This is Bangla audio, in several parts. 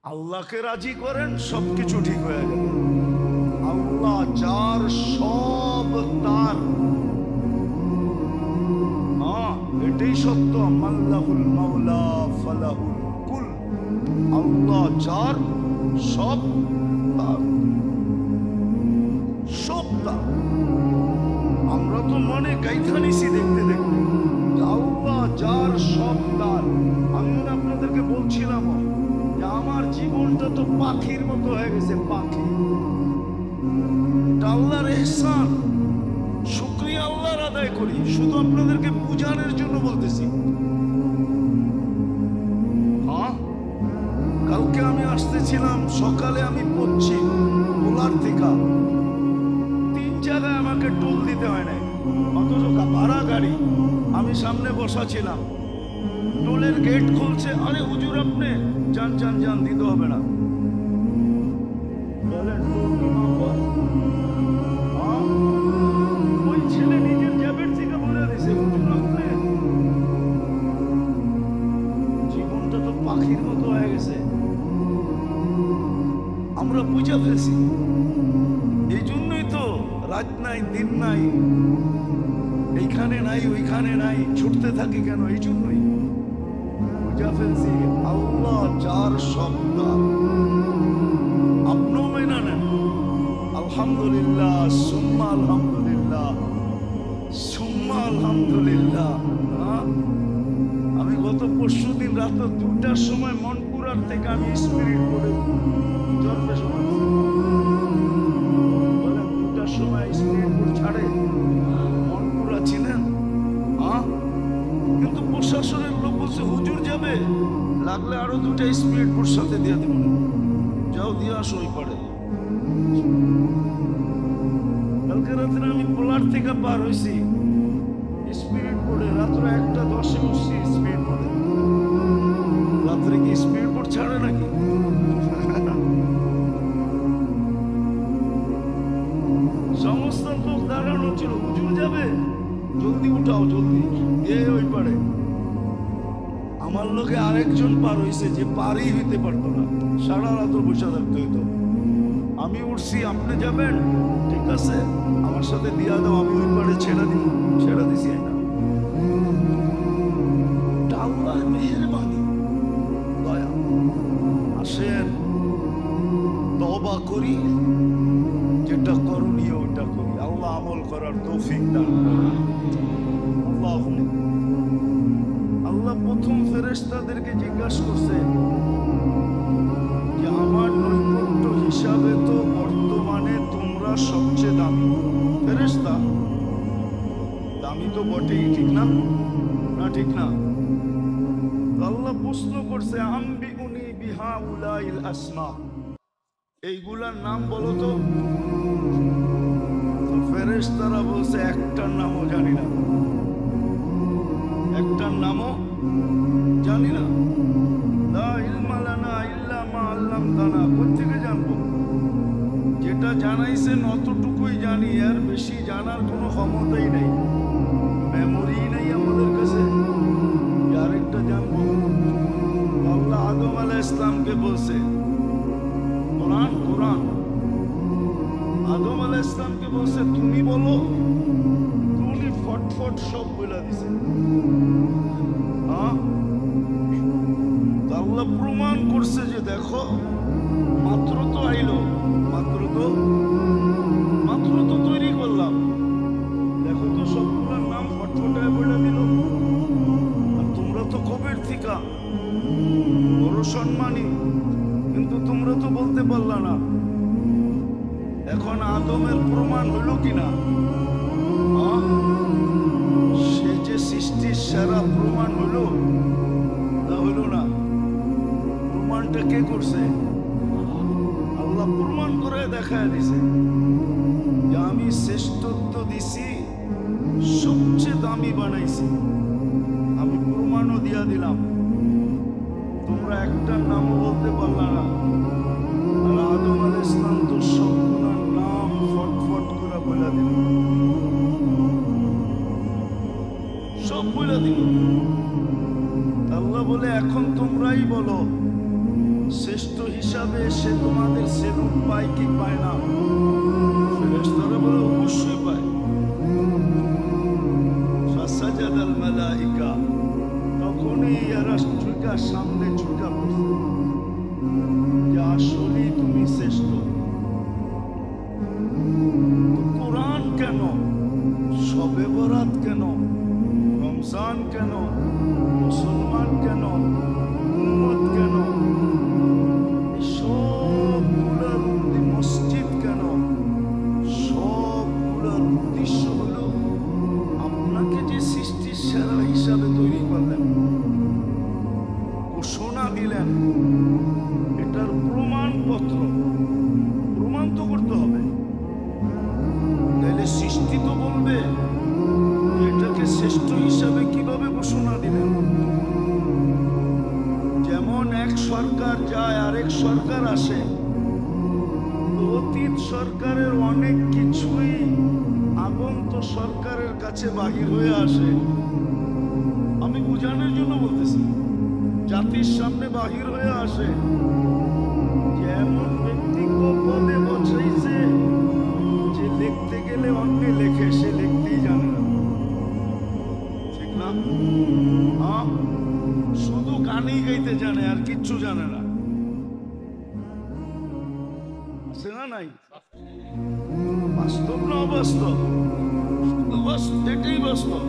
আল্লাহকে রাজি করেন, সবকিছু ঠিক হয়ে যাবে। আল্লাহ যার, সব তার। এটাই সত্য। মাল্লাহুল মাওলা ফালাহুল কুল। আল্লাহ যার, সব তার, সব তার। আমরা তো মনে গাইথা নিছি দেখতে দেখতে। আল্লাহ যার, সব তার। আমি আপনাদেরকে বলছিলাম যে আমার জীবনটা তো পাখির মতো হয়ে গেছে, পাখি। আল্লাহর ইহসান, শুকরিয়া আল্লাহর আদায় করি। শুধু আপনাদেরকে বুঝানোর জন্য বলতেছি। কালকে আমি আসতেছিলাম, সকালে আমি পড়ছি বোলার থেকে। 3 জায়গায় আমাকে টোল দিতে হয় নাই, অথচ ভাড়া গাড়ি। আমি সামনে বসা ছিলাম, টোলের গেট খুলছে। আরে হুজুর আপনি যান যান যান, দিতে হবে না। ওই ছেলে নিজের জ্যাবের থেকে বলে দিছে, হুজুর আপনি। জীবনটা তো পাখির মতো হয়ে গেছে, আমরা বুঝে ফেলছি। এই জন্যই তো রাত নাই দিন নাই, এইখানে নাই ওইখানে নাই, ছুটতে থাকি কেন? এই জন্যই বুঝে ফেলছি আল্লাহ যার, সব তার। আপনিও মেনে নেন। আলহামদুলিল্লাহ, সুম্মা আলহামদুলিল্লাহ, সুম্মা আলহামদুলিল্লাহ। আমি গত পরশুদিন রাত 2টার সময় মনপুরার থেকে আমি স্পিরিট করে জন্মে সময় বলেন 2টার সময় স্পিরিটপুর ছাড়ে। মনপুরা ছিলেন, কিন্তু প্রশাসনের লোক বলছে হুজুর যাবে, লাগলে আরো 2টা স্পিরিটপুর সাথে দিয়ে দেব। যাও দিয়ে আসো ওই পারে। কালকে রাত্রে আমি পোলার থেকে পার হয়েছি স্পিরিট বোর্ডে, রাত্রে 1:10 উঠছি স্পিরিট বোর্ডে। রাত্রে কি স্পিরিট বোর্ড ছাড়ে নাকি? সমস্ত লোক দাঁড়ানো ছিল, হুজুর যাবে, জলদি উঠাও জলদি, ওই পারে। আমার লোকে আরেকজন পার হয়েছে যে পারই হইতে পারতো না, সারা রাত বসে থাকতে হইতো। আমি উঠছি, আপনি যাবেন, ঠিক আছে আমার সাথে দিয়া দাও, আমি ওই পারে ছেড়ে দিই। ছেড়ে দিছি না। আল্লাহর মেহেরবানি, দয়া। আসেন তওবা করি, যেটা করণীয় ওটা করি। আল্লাহ আমল করার তৌফিক দান করুন। আল্লাহ প্রথম ফেরেশতাদেরকে জিজ্ঞাসা করছে যে আমার নৈকট্য হিসাবে তো বর্তমানে তোমরা সবচেয়ে দামি ফেরেশতা। দামি তো বটেই, ঠিক না? না ঠিক না? আল্লাহ প্রশ্ন করছে আম্বিউনি বিহাউলাইল আসমা, এইগুলার নাম বলো তো। ফেরেশতারা বলছে একটার নামও জানি না, একটার নামও জানি না। লা ইলমা লানা ইল্লা মা আল্লামতানা, কোত্থেকে জানবো? যেটা জানাইছেন অতটুকুই জানি, আর বেশি জানার কোনো ক্ষমতাই নেই, মেমোরি নেই আমাদের কাছে। আরেকটা জানবো? আল্লাহ আদম আলাইহিস সালামকে বলছে, কোরআন আদম আলাইহিস সালামকে বলছে তুমি বলো, তুমি ফটফট সব বলে দিছে। আল্লাহ প্রমাণ করছে যে দেখো, মাত্র তো আইলো, মাত্র তো তৈরি করলাম, দেখো তো সবগুলোর নাম ফটফটায় বলে দিল। আর তোমরা তো কবের থিকা বড় সম্মানী, কিন্তু তোমরা তো বলতে পারলা না। এখন আদমের প্রমাণ হইল কিনা? সে যে সৃষ্টির সেরা প্রমাণ হইল, তা হইল না। প্রমাণটা কে করছে? আল্লাহ প্রমাণ করে দেখায় দিছে যে আমি শ্রেষ্ঠত্ব দিছি, সবচেয়ে দামি বানাইছি। আমি প্রমাণও দিয়া দিলাম, তোমরা একটা নাম বলতে পারলা না। আর আদম আলাইহিস সালাম তো সবগুলোর নাম ফটফট করে বলে দিল, সব বলে দিল। আল্লাহ বলে এখন তোমরাই বলো শ্রেষ্ঠ হিসাবে সে তোমাদের সেলুট পায় কি পায় না? ফেরেশতারা বলে অবশ্যই পায়। ফাসাজাদাল মালাইকা, তখনই এরা ঝুঁকা সামনে ঝুঁকা পড়ছে যে আসলেই তুমি শ্রেষ্ঠ। কোরআন কেন, শবে বরাত কেন, রমজান কেন, মুসলমান কেন, উম্মত কেন, সবগুলোর মসজিদ কেন, সবগুলোর উদ্দেশ্য হলো আপনাকে যে সৃষ্টির সেরা হিসাবে তৈরি করলেন, ঘোষণা দিলেন, এটার প্রমাণপত্র প্রমাণ তো করতে হবে। তাহলে সৃষ্টি তো বলবে এটাকে শ্রেষ্ঠ হিসাবে কিভাবে ঘোষণা দিলেন। যেমন এক সরকার যায় আরেক সরকার আসে, অতীত সরকারের অনেক কিছুই আগন্ত সরকারের কাছে বাহির হয়ে আসে। আমি বুঝানোর জন্য বলতেছি, জাতির সামনে বাহির হয়ে আসে যে এমন ব্যক্তি পদে বসাইছে যে লিখতে গেলে অন্য লেখে, সে লিখতেই জানে না, ঠিক না? হ্যাঁ, শুধু গানই গাইতে জানে আর কিচ্ছু জানে না, আছে না নাই? বাস্তব না অবাস্তব? শুধু এটাই বাস্তব।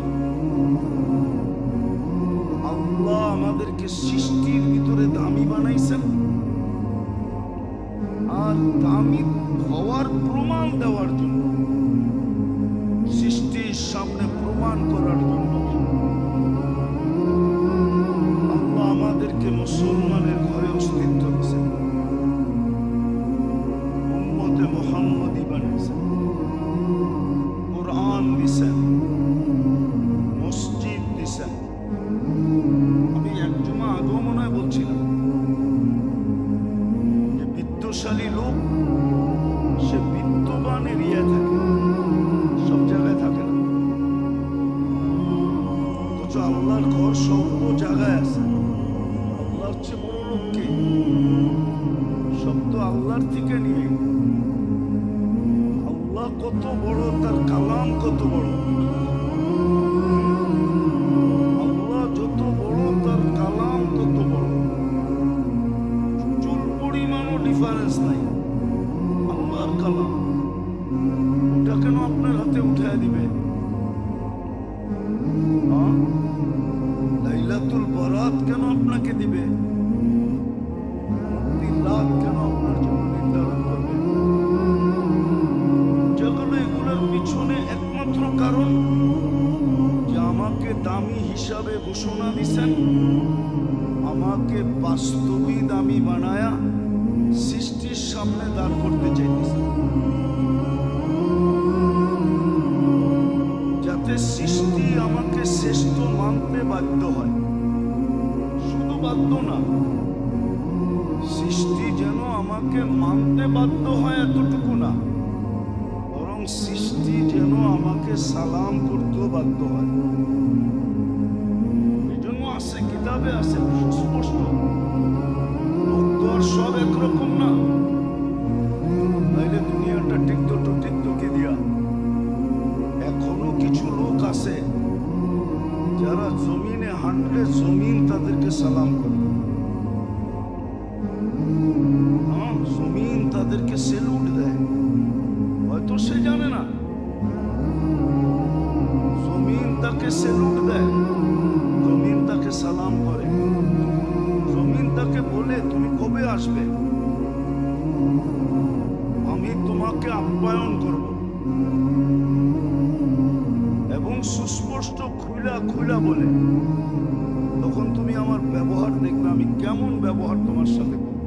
আল্লাহ আমাদেরকে সৃষ্টির ভিতরে দামি বানাইছেন, আর দামি হওয়ার প্রমাণ দেওয়ার জন্য, সৃষ্টির সামনে প্রমাণ করার জন্য আল্লাহ আমাদেরকে মুসলমানের ঘরে অস্তিত্ব দিয়েছেন, উম্মতে মুহাম্মদী বানিয়েছেন, কোরআন দিয়েছেন, মসজিদ দিয়েছেন। আমি এক জুমা আগেও মনে হয় বলছিলাম যে বিত্তশালী লোক সে বিত্তবান এরিয়ায় থাকে, সব জায়গায় থাকে না। অথচ আল্লাহর ঘর সব জায়গায় আছে। আল্লাহর চেয়ে বড় লোক কে? সব তো আল্লাহর থেকে নিয়ে। আল্লাহ কত বড়, তার কালাম কত বড়। আল্লাহ যত বড় তার কালাম তত বড়, চুল পরিমাণও ডিফারেন্স নাই। আল্লাহর কালাম, ওটা কেন আপনার হাতে উঠায় দিবে? লাইলাতুল বরাত কেন আপনাকে দিবে? মুক্তির রাত কেন আপনার জন্য নির্ধারণ করবে? যেগুলো এগুলোর পিছনে একমাত্র কারণ যে আমাকে দামি হিসাবে ঘোষণা দিছেন, আমাকে বাস্তবিক দামি বানায়া সৃষ্টির সামনে দাঁড় করতে চাইতেছেন, যাতে সৃষ্টি আমাকে শ্রেষ্ঠ মানতে বাধ্য হয়। শুধু বাধ্য না, সৃষ্টি যেন আমাকে মানতে বাধ্য হয় এতটুকু না, বরং সৃষ্টি যেন আমাকে সালাম করতেও বাধ্য হয়। এই জন্য আছে, কিতাবে আছে সুস্পষ্ট। লোক তো আর সব একরকম না, তাইলে দুনিয়াটা টিকতো তো টিকতোকে দিয়া। এখনো কিছু লোক আছে যারা জমিনে হাঁটলে জমিন তাদেরকে সালাম করে, জমিন তাদেরকে সেলুট দেয়। হয়তো সে জানে না, জমিন তাকে সেলুট দেয়, জমিন তাকে সালাম করে, জমিন তাকে বলে তুমি কবে আসবে, আমি তোমাকে আপ্যায়ন করব। এবং সুস্পষ্ট খুলা খুলা বলে, তখন তুমি আমার ব্যবহার দেখবে, আমি কেমন ব্যবহার তোমার সাথে করব।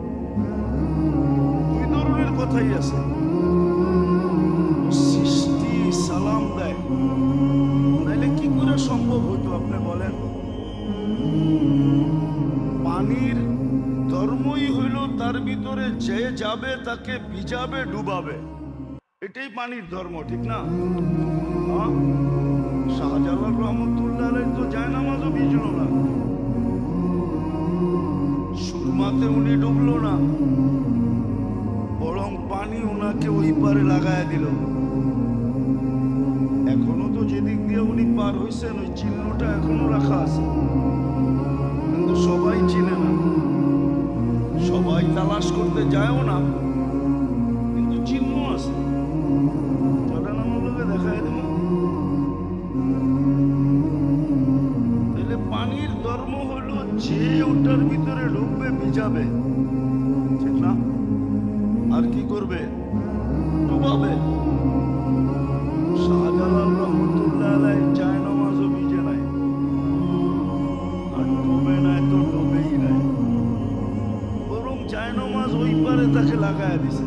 দুই ধরনের কথাই আছে। সৃষ্টি সালাম দেয়, নাইলে কি করে সম্ভব হইতো আপনি বলেন? পানির ধর্মই হইল তার ভিতরে যে যাবে তাকে ভিজাবে, ডুবাবে। এটাই পানির ধর্ম, ঠিক না? শাহজালাল রহমতুল্লাহ আলাইহি তো জায়নামাজও ভিজলো না, সুরমাতে উনি ডুবলো না, ওই পারে লাগায় দিল। এখনো তো যেদিক দিয়ে উনি পার হয়েছেন ওই চিহ্নটা এখনো রাখা আছে, কিন্তু সবাই চিনে না, সবাই তালাশ করতে যায়ও না, কিন্তু চিহ্ন আছে। চলেন আমার লোকে দেখায় দেব। তাহলে পানির ধর্ম হলো যে ওটার ভিতরে ঢুকবে ভিজাবে, ঠিক না? আর কি করবে? ডুবাবে। শাহজালাল রহমতুল্লাহ আলাইহি যায় নামাজও ভিজে নাই, আর ডুবে নাই তো ডুবেই নাই, বরং যায় নামাজ ওই পারে তাকে লাগায় দিছে।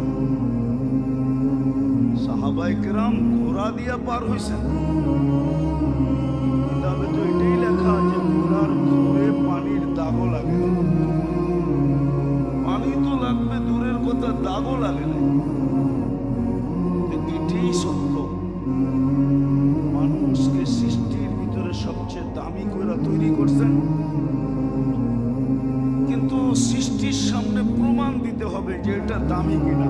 সাহাবায়ে কেরাম ঘোড়া দিয়া পার হইছেন। কিতাবে তো এটাই লেখা যে ঘোড়ার ঘুরে পানির দাগও লাগে না। পানি তো লাগবে দূরের কথা, দাগও লাগে না। এটাই সত্য। মানুষকে সৃষ্টির ভিতরে সবচেয়ে দামি করে তৈরি করছেন, কিন্তু সৃষ্টির সামনে প্রমাণ দিতে হবে যে এটা দামি কিনা।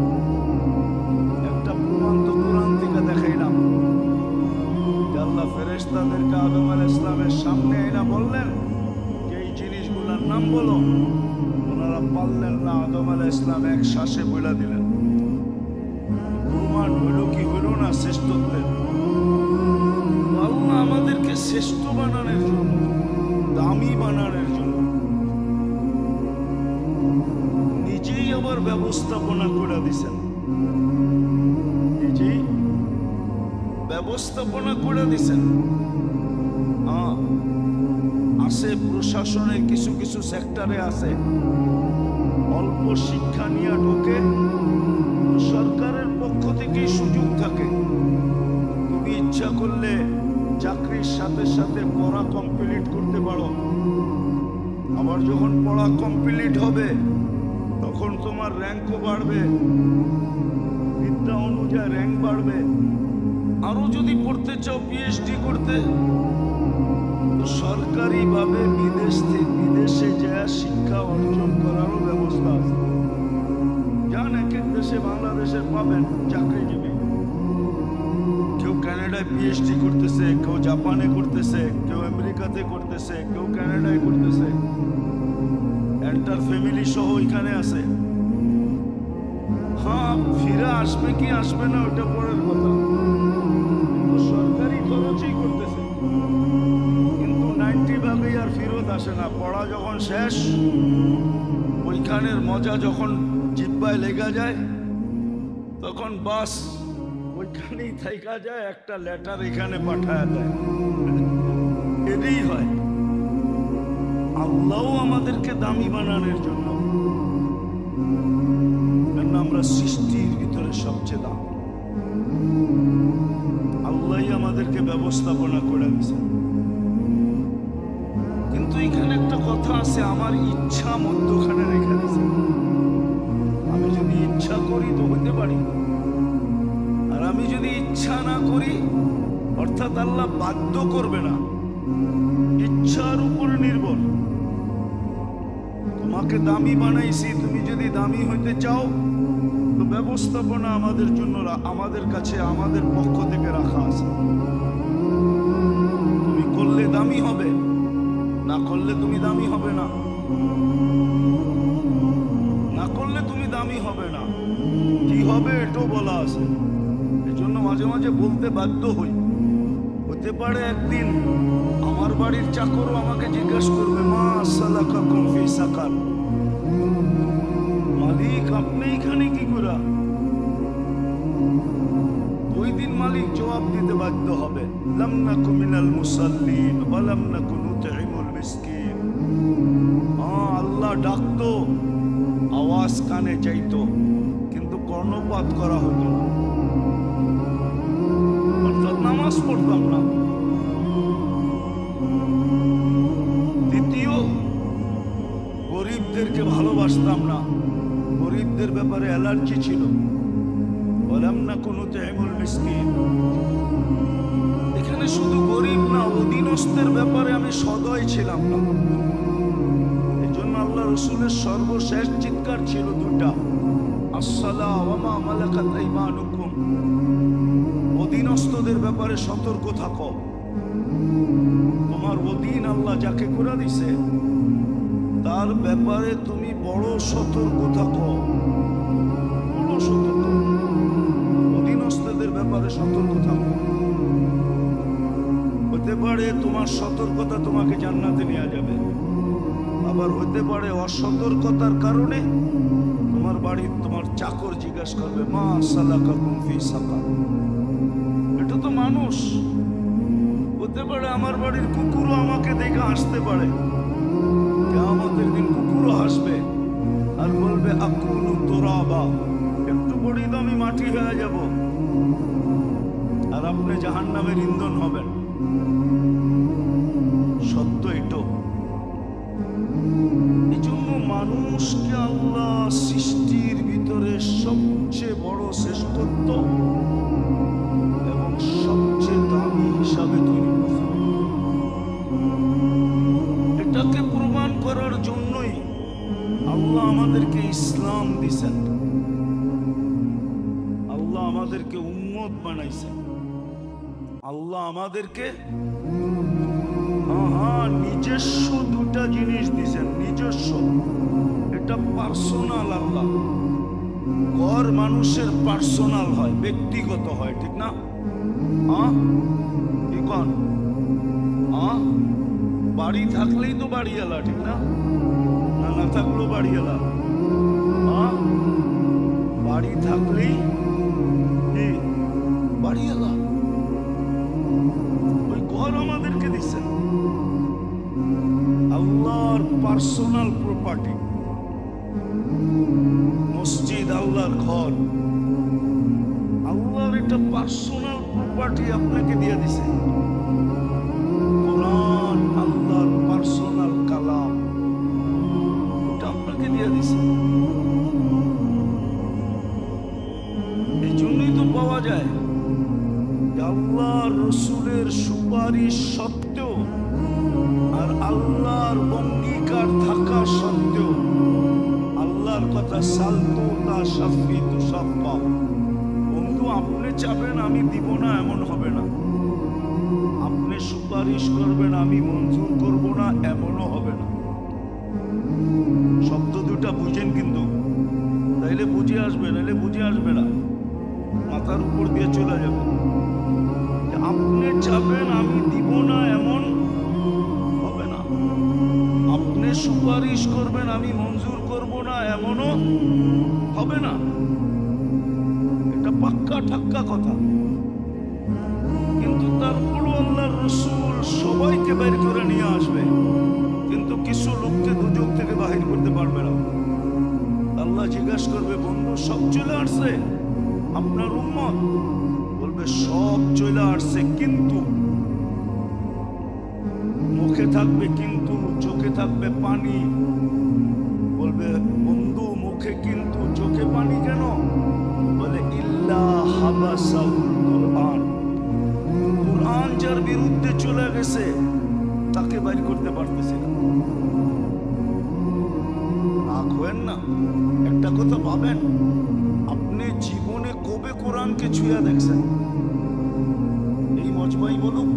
একটা প্রমাণ তো কোরআন থেকে দেখাইলাম। আল্লাহ ফেরেশতাদেরকে আদম আলাইহিস সালামের সামনে এনে বললেন যে এই জিনিসগুলোর নাম বলো। ওনারা পারলেন না, আদম আলাইহিস সালাম এক শ্বাসে বলে দিলেন। প্রমাণ হইল কি হইল না শ্রেষ্ঠত্বের। আল্লাহ আমাদেরকে শ্রেষ্ঠ বানানোর জন্য, দামি বানানোর জন্য নিজেই আবার ব্যবস্থাপনা করে দিছেন, নিজেই ব্যবস্থাপনা করে দিছেন। আছে প্রশাসনের কিছু কিছু সেক্টরে আছে, অল্প শিক্ষা নিয়ে ঢোকে, সরকারের পক্ষ থেকেই সুযোগ থাকে। তুমি ইচ্ছা করলে চাকরির সাথে সাথে পড়া কমপ্লিট করতে পারো। আবার যখন পড়া কমপ্লিট হবে তখন তোমার র্যাঙ্কও বাড়বে, বিদ্যা অনুযায়ী র্যাঙ্ক বাড়বে। আরো যদি পড়তে চাও পিএইচডি করতে, তো সরকারিভাবে বিদেশে যায় শিক্ষা অর্জন করারও ব্যবস্থা আছে। যান এক এক দেশে, বাংলাদেশের পাবেন চাকরিজীবী। কেউ কানাডায় পিএইচডি করতেছে, কেউ জাপানে করতেছে, কেউ আমেরিকাতে করতেছে, কেউ কানাডায় করতেছে। এন্টার ফ্যামিলি সহ এখানে আছে। হ্যাঁ, ফিরে আসবে কি আসবে না ওটা পরের কথা, কিন্তু সরকারি খরচই করতেছে। কিন্তু 90 আর ফেরত আসে না। পড়া যখন শেষ, ওইখানের মজা যখন জিব্বায় লেগে যায়, তখন বাস ওইখানেই থাইকা যায়, একটা লেটার এখানে পাঠায় দেয়। এটাই হয়। আল্লাহ আমাদেরকে দামি বানানোর জন্য, কারণ আমরা সৃষ্টির ভিতরে সবচেয়ে দাম। আল্লাহ আমাদেরকে ব্যবস্থাপনা করে দিয়েছে। কিন্তু এখানে একটা কথা আছে, আমার ইচ্ছা মধ্যখানে রেখে দিয়েছে। আমি যদি ইচ্ছা করি তো হতে পারি, আর আমি যদি ইচ্ছা না করি, অর্থাৎ আল্লাহ বাধ্য করবে না, ইচ্ছার উপর নির্ভর। তোমাকে দামি বানাইছি, তুমি যদি দামি হইতে চাও তো ব্যবস্থাপনা আমাদের জন্য, আমাদের কাছে, আমাদের পক্ষ থেকে রাখা আছে। তুমি করলে দামি হবে, না করলে তুমি দামি হবে না, না করলে তুমি দামি হবে না। কি হবে এটাও বলা আছে। এজন্য মাঝে মাঝে বলতে বাধ্য হই। হতে পারে একদিন আমার বাড়ির চাকরও আমাকে জিজ্ঞাসা করবে, মা সালাকাকুম ফি সাকার, মালিক আপনি এখানে কি করা? ওই দিন মালিক জবাব দিতে বাধ্য হবে, লাম নাকু মিনাল মুসাল্লিন ওয়া লাম নাকু নুতঈমুল মিসকিন। আল্লাহ ডাকতো, আওয়াজ কানে যাইতো, কিন্তু কর্ণপাত করা হতো না, অর্থাৎ নামাজ পড়তাম না। দ্বিতীয়, গরিবদেরকে ভালোবাসতাম না, গরিবদের ব্যাপারে অ্যালার্জি ছিল। বললাম না কোনো তেমুল মিসকিন। এখানে শুধু গরিব না, অধীনস্থের ব্যাপারে আমি সদয় ছিলাম না। এই জন্য আল্লাহ রসুলের সর্বশেষ চিৎকার ছিল দুটা, আসসালা ওয়া মা মালাকাত আইমানুকুম, অধীনস্থদের ব্যাপারে সতর্ক থাকো। তোমার অধীন আল্লাহ যাকে করে দিছে তার ব্যাপারে তুমি বড় সতর্ক থাকো, বড় সতর্ক। অধীনস্থদের ব্যাপারে সতর্ক থাকো। হতে পারে তোমার সতর্কতা তোমাকে জান্নাতে নিয়ে যাবে, আবার হতে পারে অসতর্কতার কারণে তোমার বাড়ির তোমার চাকর জিজ্ঞাসা করবে মা সালাকাকুম ফি সাকার। এটা তো মানুষ। হতে পারে আমার বাড়ির কুকুরও আমাকে দেখে হাসতে পারে, কিয়ামতের দিন কুকুরও হাসবে আর বলবে আকুলু তুরাবা, একটু পরেই তো আমি মাটি হয়ে যাব আর আপনি জাহান্নামের ইন্ধন হবেন। সত্য এটো। এই জন্য মানুষকে আল্লাহ সৃষ্টির ভিতরে সবচেয়ে বড় শ্রেষ্ঠত্ব এবং সবচেয়ে দামি হিসাবে তৈরি করছে। এটাকে প্রমাণ করার জন্যই আল্লাহ আমাদেরকে ইসলাম দিয়েছেন, আল্লাহ আমাদেরকে উম্মত বানাইছেন, আল্লাহ আমাদেরকে নিজস্ব দুটা জিনিস দিয়েছেন। নিজস্ব, এটা পার্সোনাল। আল্লাহ ঘর মানুষের পার্সোনাল হয়, ব্যক্তিগত হয়, ঠিক না? বাড়ি থাকলেই তো বাড়িওয়ালা, ঠিক না? না থাকলেও বাড়িওয়ালা। বাড়ি থাকলেই বাড়িওয়ালা। ওই ঘর আমাদেরকে দিচ্ছেন আল্লাহর পার্সোনাল প্রপার্টি। মসজিদ আল্লাহর ঘর, আল্লাহর এটা পার্সোনাল প্রপার্টি আপনাকে দিয়ে দিছে। কোরআন আল্লাহর পার্সোনাল কালাম, ওটা আপনাকে দিয়ে দিছে। এই জন্যই তো পাওয়া যায় আল্লাহর রসুলের সুপারিশ সত্ত্বেও আর আল্লাহর অঙ্গীকার থাকা সত্ত্বেও আল্লাহর কথা সালতু তা শাফি তু শাফা, বন্ধু আপনি চাবেন আমি দিব না এমন হবে না, আপনি সুপারিশ করবেন আমি মঞ্জুর করব না এমনও হবে না। শব্দ দুটা বুঝেন কিন্তু, তাইলে বুঝে আসবে, নাইলে বুঝে আসবে না, মাথার উপর দিয়ে চলে যাবে। আপনি চাবেন আমি দিব না এমন হবে না, আপনি সুপারিশ করবেন আমি মঞ্জুর করব না এমনও হবে না। এটা পাক্কা ঠাক্কা কথা। কিন্তু তারপরও আল্লাহর রাসূল সবাইকে বের করে নিয়ে আসবে, কিন্তু কিছু লোককে দুজক থেকে বাহির করতে পারবে না। আল্লাহ জিজ্ঞাসা করবে বন্ধু সব চলে আসছে আপনার উম্মত? বলবে সব চলে আসছে, কিন্তু মুখে থাকবে কিন্তু, চোখে থাকবে পানি। বলবে বন্ধু মুখে কিন্তু চোখে পানি কেন? বলে ইল্লা হাবাসাউল কুরআন, কুরআন যার বিরুদ্ধে চলে গেছে তাকে বাইর করতে পারতেছে না। রাগ হবেন না, একটা কথা ভাবেন, আপনি জীবনে কবে কোরআনকে ছুঁয়া দেখছেন? এই মজমাই বলুন,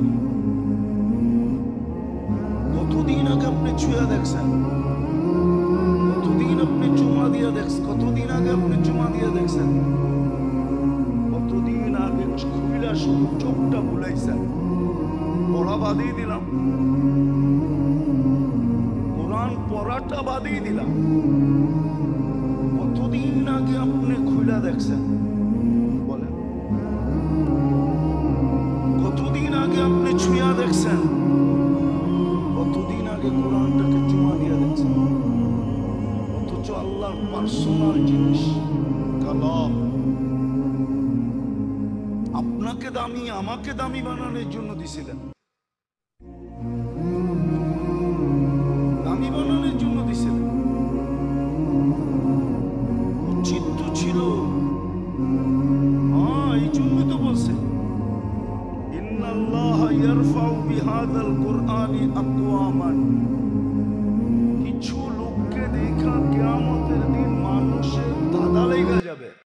কতদিন আগে আপনি ছুঁয়া দেখছেন? কতদিন আপনি চুমা দিয়ে দেখছেন? কতদিন আগে আপনি চুমা দিয়ে দেখছেন? কতদিন আগে খুইলা শুধু চোখটা বুলাইছেন? পড়া বাদিয়ে দিলাম, কোরআন পড়াটা বাদিয়ে দিলাম। কতদিন আগে আপনি খুইলা দেখছেন বলেন? কতদিন আগে আপনি ছুঁয়া দেখছেন? কতদিন আগে কোরআনটাকে চুমা দিয়ে দেখছেন? অথচ আল্লাহর পার্সোনাল জিনিস কালাম আপনাকে দামি আমাকে দামি বানানোর জন্য দিছিলেন, দামি বানানোর জন্য দিছিলেন। উচিত তো ছিল, এই জন্য তো বলছে ইন্নাল্লাহা ইয়ারফাউ বিহাদাল কুরআনি আকওয়ামান। কিছু লোককে দেখা কিয়ামতের দিন মানুষের দাদালাই জায়গা যাবে।